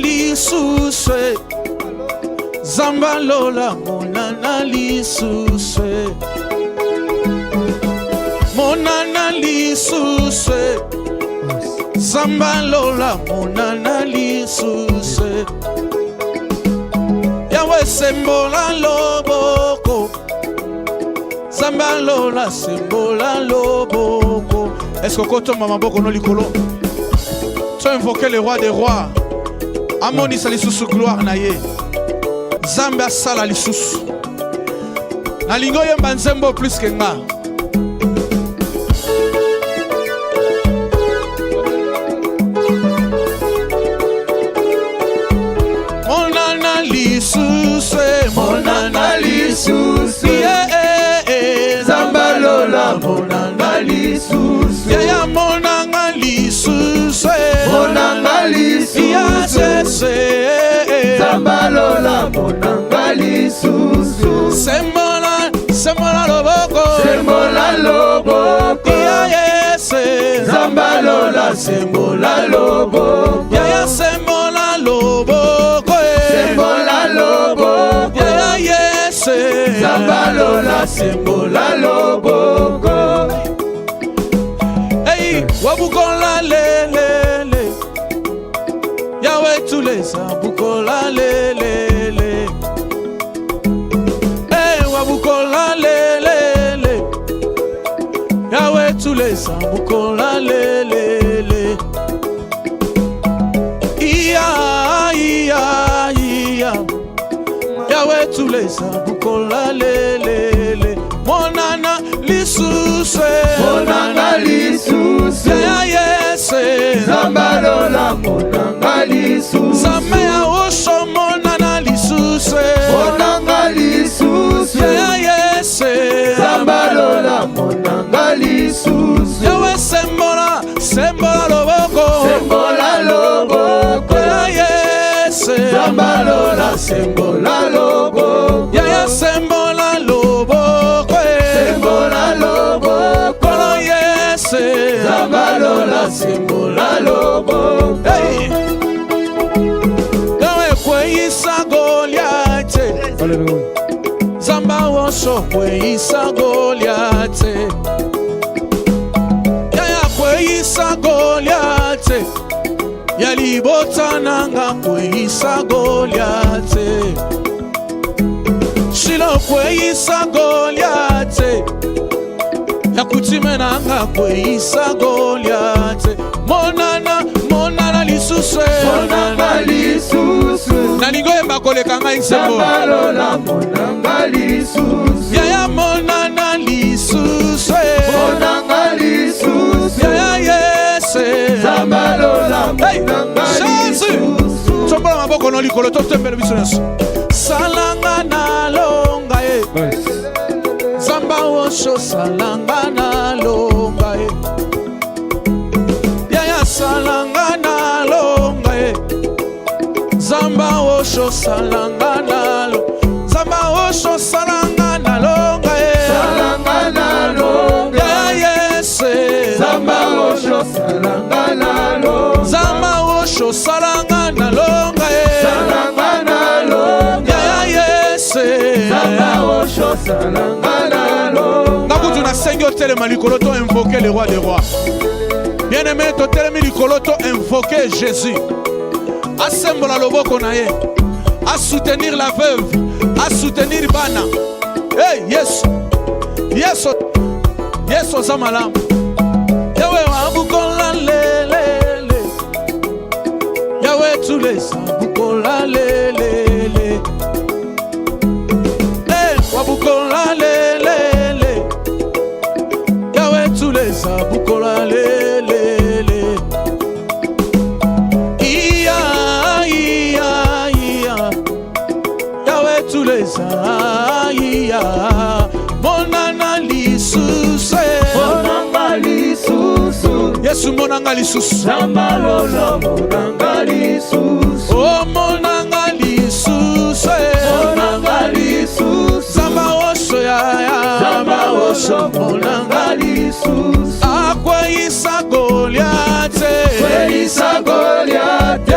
lisusu Zamba lola monana lisusu Monana lisusu Zamba lola monana lisusu Yawe sembola loboko Zamba lola sembola loboko. Est-ce que quand on m'a beaucoup no likolo tu as invoqué le roi des rois Amoni sa lisusu gloire na ye Zamba sala lisusu na lingo yemba nzembo plus que nga Monana lisusu Monana lisusu Zamba lola monana lisusu ya monana lisusu monana lisusu Zamba lola monana lisusu sembola loboko ya Zamba lola sembola loboko ya sembola loboko ya Zamba lola sembola loboko. Hey, wabukola lele Yahweh tulesa bukola lele Hey, wabukola lele Yahweh tulesa bukola lele Iya Yahweh tulesa bukola lele Monana lisusu ya Zamba lola monana lisusu Zamba ya osho monana lisusu ya Zamba lola monana lisusu Yawe sembola loboko ya Zamba lola sembola loboko ya sembola loboko ya Zamba lola sembola loboko Yawe kweisa Goliate Zamba wosho kweisa Goliate Yaya kweisa Goliate Yalibota nanga kweisa Goliate Shilo kweisa Goliate Yakutime nanga kweisa Goliate Monana lisusu Nalingo yemba koleka nga insembo Zamba lola monana lisusu Yaya monana lisusu Yaya Zamba lola monana lisusu Tombola maboko no likolo totembele biso nyonso Salanga na longa Zamba wosho salanga na longa Yaya salanga na longa Zamba wosho salanga na longa Zamba wosho salanga na longa Yaya Zamba wosho salanga na longa Zamba wosho salanga na longa Yaya Zamba wosho salanga na longa Nakutu na sengi otelema likolo to invoquer le roi des rois Bien-aimé to telemi likolo to invoquer Jésus A sembola loboko na ye A soutenir la veuve A soutenir bana Hey Yeso zamala Yawe wabukola lele Yawe tulesa bukola lele Hey wabukola lele Yawe tulesa bukola lele Iya Yawe tulesa Monana lisusu Yesu monanga lisusu Zamba lola monanga lisusu Oh monanga lisusu Zamba wosho Zamba wosho monanga lisusu Akweisa Goliate Kweisa Goliate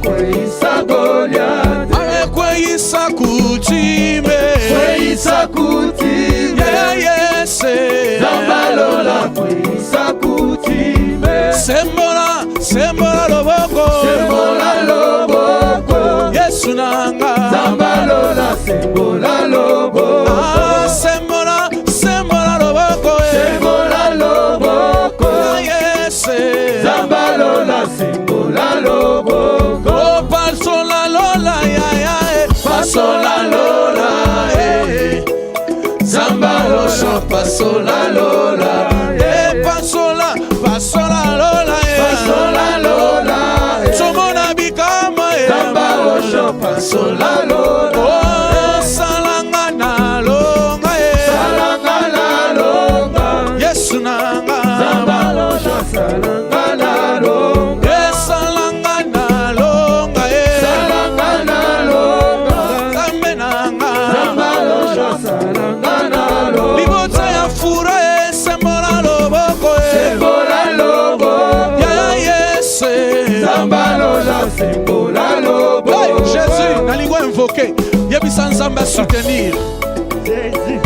kweisa Goliath. Ale kweisa kutime. Kweisa kutime. Yese. Zambalola kweisa kutime. Sembola loboko. Sembola loboko. Yesu nanga. Zambalola sembola loboko. Ah, sembola loboko. Sembola loboko. Yese. Zambalola sembola loboko. Oh, pasola lola ya. Pasola lola Zambalola pasola lola. Pasola lola Pasola lola. Somona bikama Zambalola pasola lola. Oh, salangana longa Salangana longa. Yesu nanga Zambalola salangana longa. Salangana longa Salangana longa. Zambe nanga Zambalola salangana longa. Libota ya fura sembola loboko Sembola loboko. Ya yese Zambalola sembola loboko. Hey, Jésus, nalingo invoqué Yebisa Nzamba soutenir Jésus,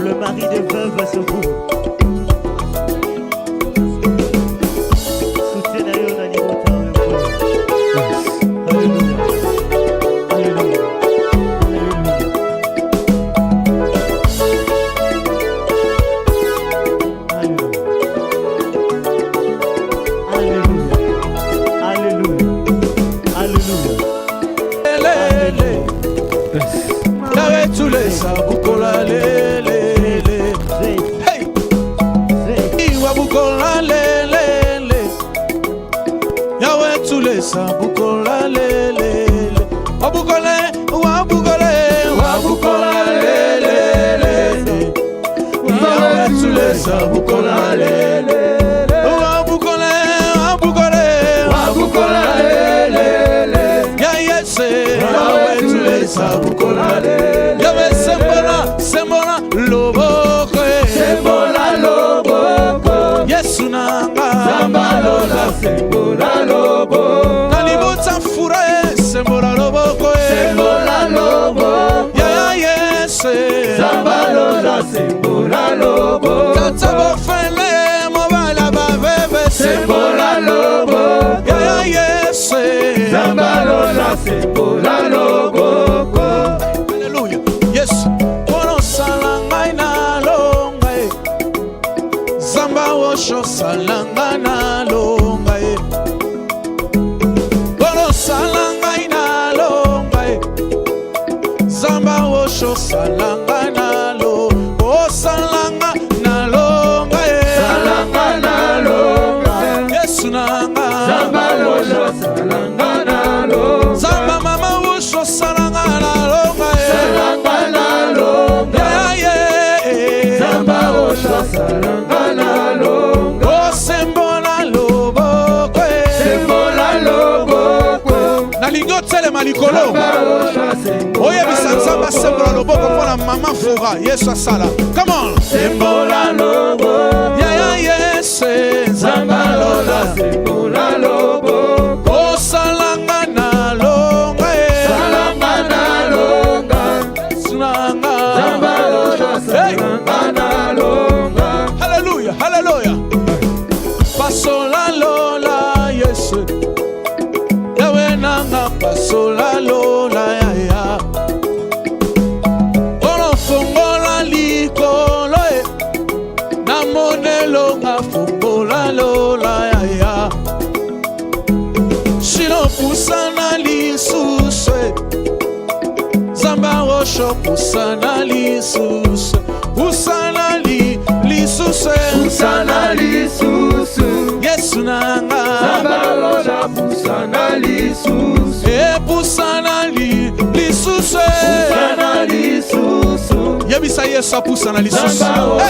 le mari des veuves va se vous. Soutiens d'ailleurs dans les montagnes. Alléluia. Alléluia. Alléluia. Alléluia. Alléluia. Lele Yawe tulesa bukola lele Hey Iwa bukola lele Yawe tulesa bukola lele Wabukole Wabukola lele Yawe tulesa bukola lele Wabukola lele. Ya yese Yawe tulesa bukola lele Yawe sembola loboko Sembola loboko. Yesu nanga Zambalola sembola loboko. Nalibota fura sembola loboko Sembola loboko. Ya yese Zambalola sembola loboko. Tata bofele mobala baveve Sembola loboko. Ya yese Zambalola sembola loboko. Hallelujah Yes Kono salanga na longa Zamba wosho salanga na longa Kono salanga na longa Zamba wosho salanga na longa Oh salanga na longa Salanga na longa. Yesu nanga Zambalola salanga na longa. Zamba mama wosho salanga na longa Salanga na longa. Zambalola salanga na longa. Oh sembola loboko Sembola loboko. Nalingo telema likolo Zambalola sembola Oyebisa Nzamba sembola loboko mpona mama fura Yesu asala Come on Sembola loboko. Ya yese Zambalola sembola loboko. Oh salanga na longa Salanga na longa. Sunanga Zambalola salanga na longa. Hallelujah Hallelujah Pasola lola Yesu Yawe nanga pasola lola ya Kono fongola likolo Na monelo nga fongola lola ya Shino pusana lisusu Zamba rosho pusana lisusu Pusana lisusu Pusana lisusu. Yesu nanga Zambalola pusana lisusu. Pusana lisusu Pusana lisusu. Yebisa Yesu apusana lisusu Hey!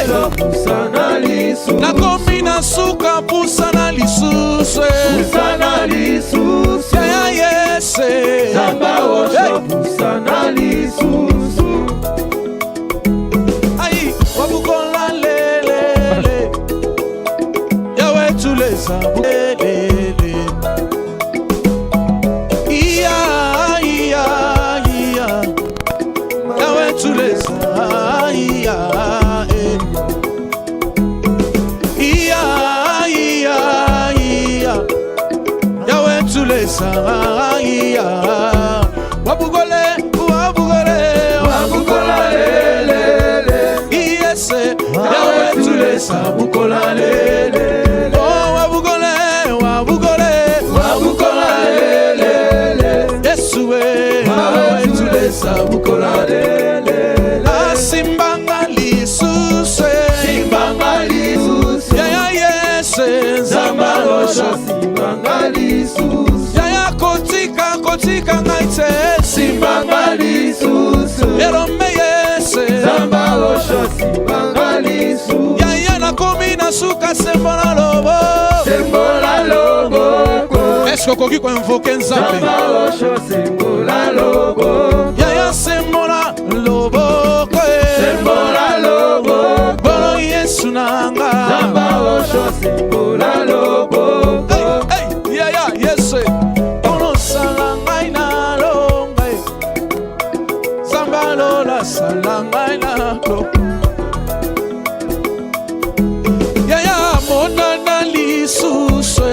Zambalola pusana lisusu. Nakomi na suka pusana lisusu Pusana lisusu. Ya yese Zambalola pusana lisusu. Ai wabukola lele Yawe tulesa lele etulesanga iya wabugole wabukola lelele iyese yawe etulesa bukola lele oh wabugole wabukola lelele yesuwe yawe etulesa bukola lele asimbanga lisuse yaya yese Zambalosha nzambalosa simbanga lisusu yaya kotika ngaite simbanga lisusu erome yese Zambalosha simbanga lisusu yaya nakomi na suka sembola lobo sembola loboko eske okoki koinvoke nzambe Zambalosha sembola loboko yaya sembola loboko sembola loboko bolo yesu nanga Zambalosha sembola loboko hey yaya yese onosala ngai nalonga zambalola sala ngai nalo yaya monana lisusu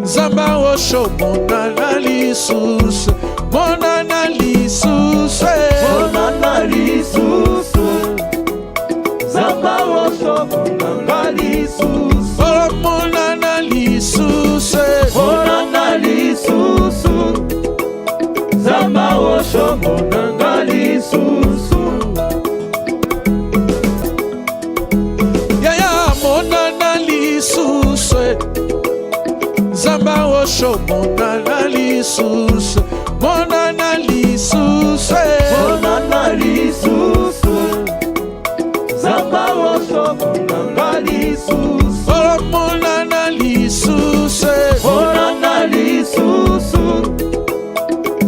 zamba osho monana lisusu monana lisusu Monana lisusu Zambalosha monanga lisusu oh monana lisusu Monana lisusu Zambalosha monanga lisusu yaya monana lisusu zamba osho monana lisusu monana lisusu Monana lisusu Zambalosha monanga lisusu oh monana lisusu Monana lisusu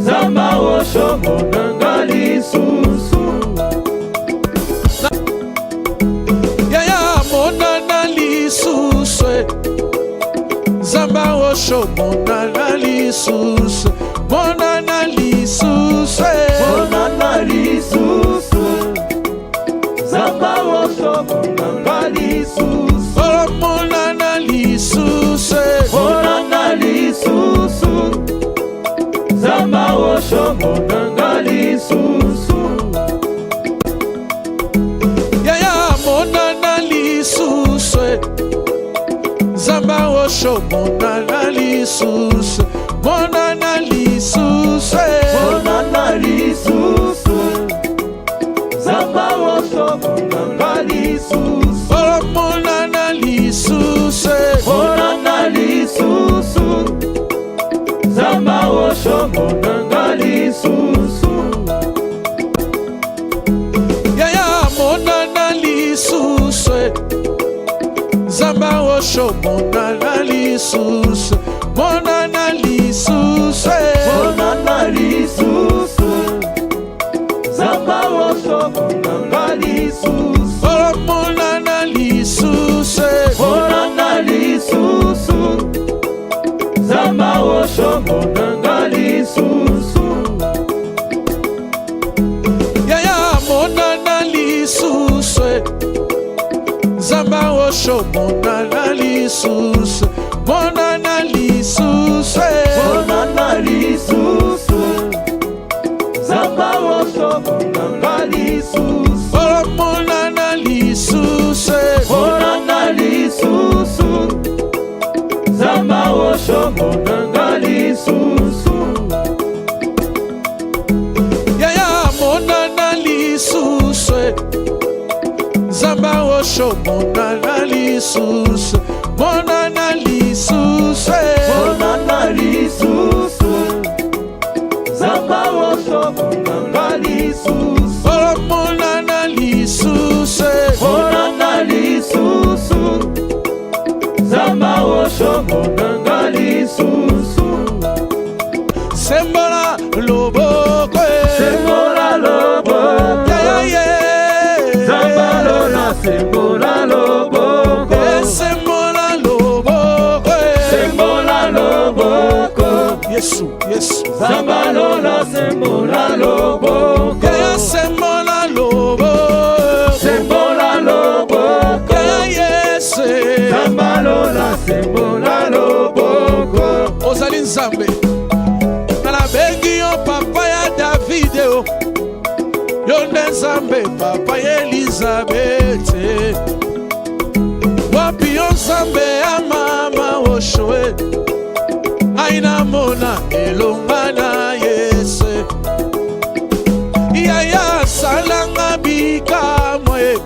Zambalosha monanga lisusu yaya monana lisusu zamba osho monana lisusu monana lisusu Monana lisusu Zambalosha monanga lisusu oh monana lisusu Monana lisusu Zambalosha monanga lisusu yaya monana lisusu zamba osho monana lisusu monana lisusu Monana lisusu Zambalosha monanga lisusu oh monana lisusu Monana lisusu Zambalosha monanga lisusu yaya monana lisusu zamba osho monana lisusu monana lisusu Monana lisusu Zambalosha monanga lisusu oh monana lisusu Monana lisusu Zambalosha monanga lisusu yaya monana lisusu zamba osho monana lisusu monana lisusu Monana lisusu Zambalosha monanga lisusu oh monana lisusu Monana lisusu Zambalosha monanga lisusu yaya monana lisusu zamba osho monana lisusu monana lisusu Monana lisusu Zambalosha monanga lisusu oh monana lisusu Monana lisusu Zambalosha monanga lisusu sembola loboko Sembola loboko yaya Zambalola sembola loboko sembola loboko Sembola loboko yesu Zambalola sembola loboko yaya sembola loboko Sembola loboko yaya yese Zambalola sembola loboko ozali Nzambe nalabengi yo papa ya David yo nde Nzambe papa ya Elizabeth wapi yo Nzambe ya mama Oshoe aina mona elonga na Yese yaya salanga bikamwe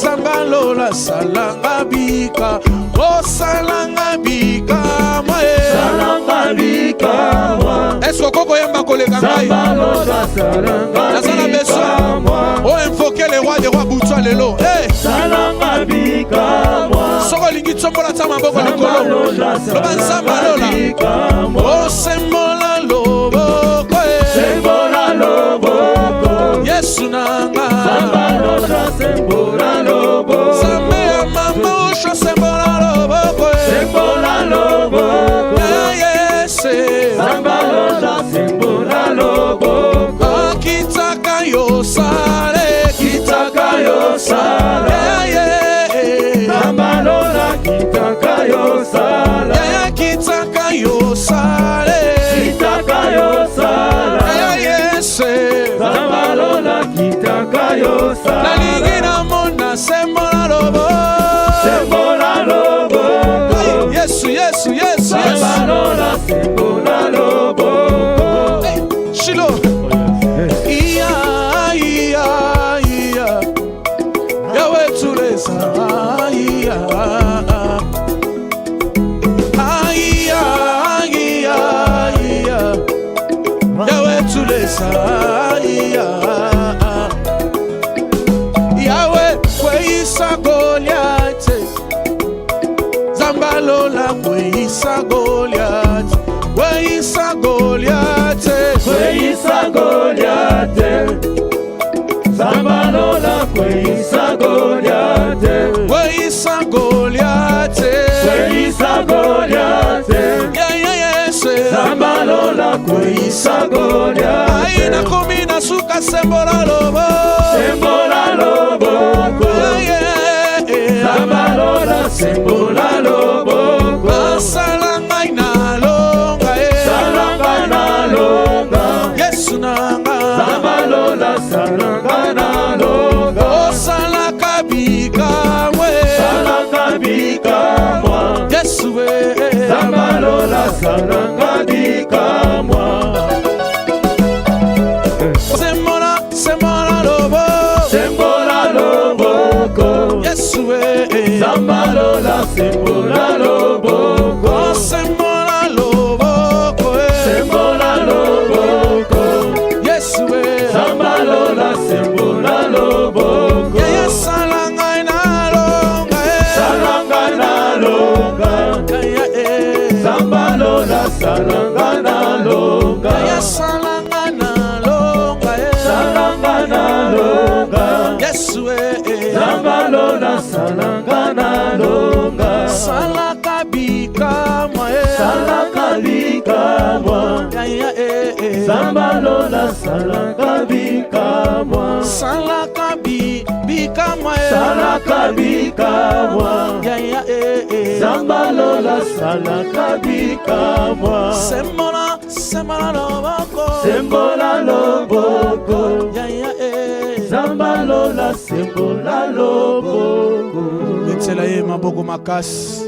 Zambalola salanga bika o salanga bikamwe salanga bikamwa est-ce koko yamba koleka ngai Zambalola salanga nazala besoin o invoquer le roi des rois butwa lelo salanga bikamwa soko lingi tsombola tsa maboko likolo loba Zambalola o sembola loboko sembola loboko Yesu nanga Zambalola sembola loboko Zambe ya mama usho sembola loboko sembola loboko Yese Zambalola sembola loboko kitaka yo sale kitaka yo sala Zambalola kitaka yo sala kitaka yo sale kitaka yo sala Yese Zambalola kitaka yo sala nalingi na mona sembola lobo sembola loboko Yesu Yesu Yesu Zambalola sembola loboko Shilo iya iya iya yawe tulesa iya iya iya iya yawe tulesa iya yawe kweisa Goliath Zambalola kweisa Goliath kweisa Goliath kweisa Goliath Zambalola kweisa Goliath kweisa Goliath kweisa Goliath Yese Zambalola kweisa Goliath aina kumi na suka sembola lobo sembola loboko Zambalola sembola loboko salanga ina longa salanga na longa Yesu nanga Zambalola salanga na longa salaka bikamwe salanga bikamwa Yesu Zambalola salanga bikamwa sembola lobo sembola loboko Yesu Zambalola sembola loboko sembola loboko sembola loboko Yesu Zambalola sembola loboko yaya salanga ina longa salanga na longa Zambalola salanga na longa yaya salanga na longa salanga na longa Yesu Zambalola salanga na longa salaka bikamwa salaka bikamwa Zambalola salaka bikamwa salaka bikamwa salaka bikamwa Zambalola salaka bikamwa sembola loboko sembola loboko Zambalola sembola loboko betela ye maboko makasi